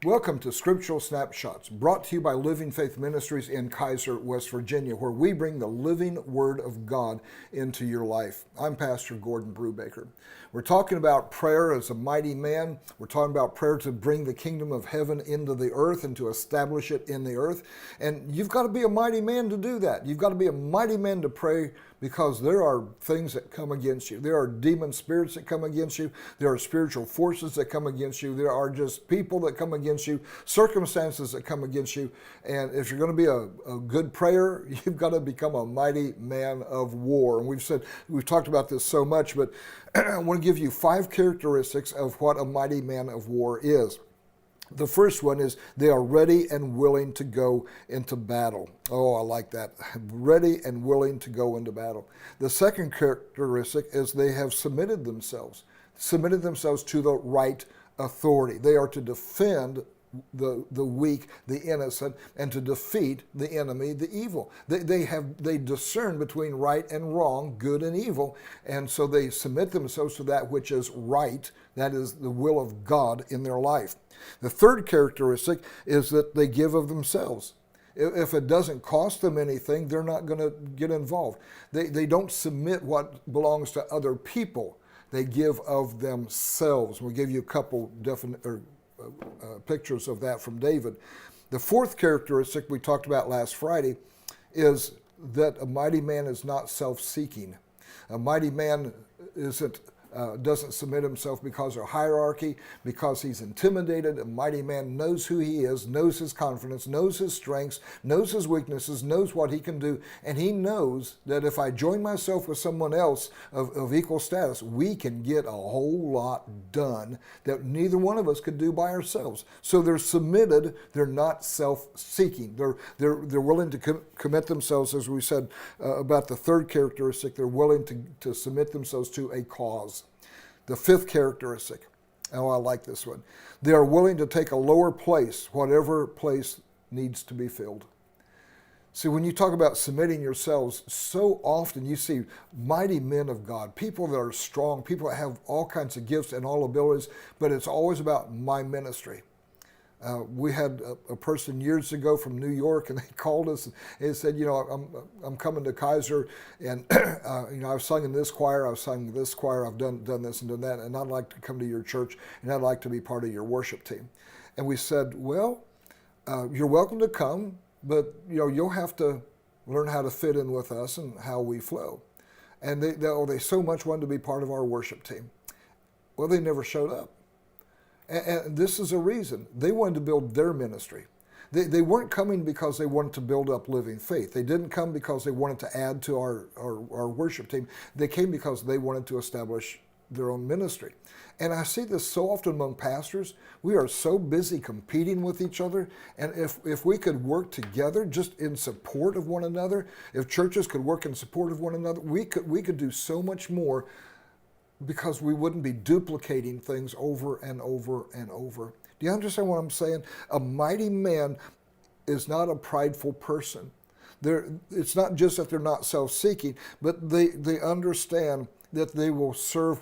Welcome to Scriptural Snapshots, brought to you by Living Faith Ministries in Kaiser, West Virginia, where we bring the living Word of God into your life. I'm Pastor Gordon Brubaker. We're talking about prayer as a mighty man. We're talking about prayer to bring the kingdom of heaven into the earth and to establish it in the earth. And you've got to be a mighty man to do that. You've got to be a mighty man to pray because there are things that come against you. There are demon spirits that come against you. There are spiritual forces that come against you. There are just people that come against you, circumstances that come against you. And if you're going to be a good prayer, you've got to become a mighty man of war. And we've talked about this so much, but I want to give you 5 characteristics of what a mighty man of war is. The first one is they are ready and willing to go into battle. Oh, I like that. Ready and willing to go into battle. The second characteristic is they have submitted themselves to the right authority. They are to defend the weak, the innocent, and to defeat the enemy, the evil. They discern between right and wrong, good and evil, and so they submit themselves to that which is right, that is the will of God in their life. The third characteristic is that they give of themselves. If it doesn't cost them anything, they're not going to get involved. They don't submit what belongs to other people. They give of themselves. We'll give you a couple pictures of that from David. The fourth characteristic we talked about last Friday is that a mighty man is not self-seeking. A mighty man doesn't submit himself because of hierarchy, because he's intimidated. A mighty man knows who he is, knows his confidence, knows his strengths, knows his weaknesses, knows what he can do, and he knows that if I join myself with someone else of equal status, we can get a whole lot done that neither one of us could do by ourselves. So they're submitted, they're not self-seeking. They're willing to commit themselves, as we said about the third characteristic, they're willing to submit themselves to a cause. The fifth characteristic, oh, I like this one. They are willing to take a lower place, whatever place needs to be filled. See, when you talk about submitting yourselves, so often you see mighty men of God, people that are strong, people that have all kinds of gifts and all abilities, but it's always about my ministry. We had a person years ago from New York, and they called us and said, I'm coming to Kaiser, and I've sung in this choir, I've sung in this choir, I've done this and done that, and I'd like to come to your church, and I'd like to be part of your worship team. And we said, well, you're welcome to come, but you'll have to learn how to fit in with us and how we flow. And they so much wanted to be part of our worship team. Well, they never showed up. And this is a reason. They wanted to build their ministry. They weren't coming because they wanted to build up Living Faith. They didn't come because they wanted to add to our worship team. They came because they wanted to establish their own ministry. And I see this so often among pastors. We are so busy competing with each other. And if we could work together just in support of one another, if churches could work in support of one another, we could do so much more, because we wouldn't be duplicating things over and over and over. Do you understand what I'm saying? A mighty man is not a prideful person. It's not just that they're not self-seeking, but they understand that they will serve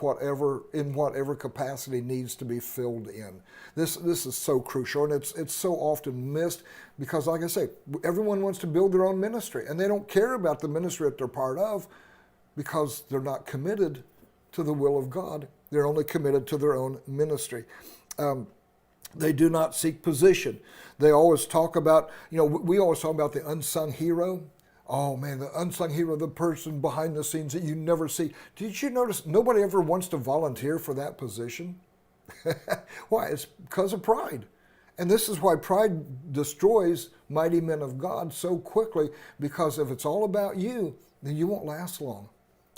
in whatever capacity needs to be filled in. This is so crucial, and it's so often missed because, like I say, everyone wants to build their own ministry, and they don't care about the ministry that they're part of because they're not committed to the will of God. They're only committed to their own ministry. They do not seek position. They always talk about, we always talk about the unsung hero. Oh man, the unsung hero, the person behind the scenes that you never see. Did you notice nobody ever wants to volunteer for that position? Why? It's because of pride. And this is why pride destroys mighty men of God so quickly, because if it's all about you, then you won't last long.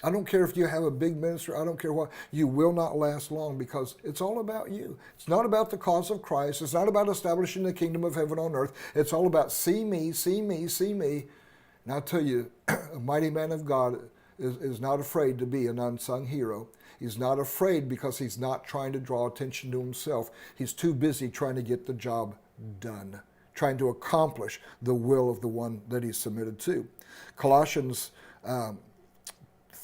I don't care if you have a big ministry, I don't care what, you will not last long because it's all about you. It's not about the cause of Christ. It's not about establishing the kingdom of heaven on earth. It's all about see me, see me, see me. And I'll tell you, a mighty man of God is not afraid to be an unsung hero. He's not afraid because he's not trying to draw attention to himself. He's too busy trying to get the job done, trying to accomplish the will of the one that he's submitted to. Colossians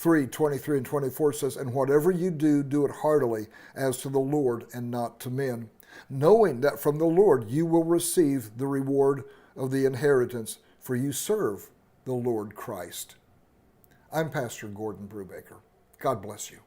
3:23 and 24 says, and whatever you do, do it heartily as to the Lord and not to men, knowing that from the Lord you will receive the reward of the inheritance, for you serve the Lord Christ. I'm Pastor Gordon Brubaker. God bless you.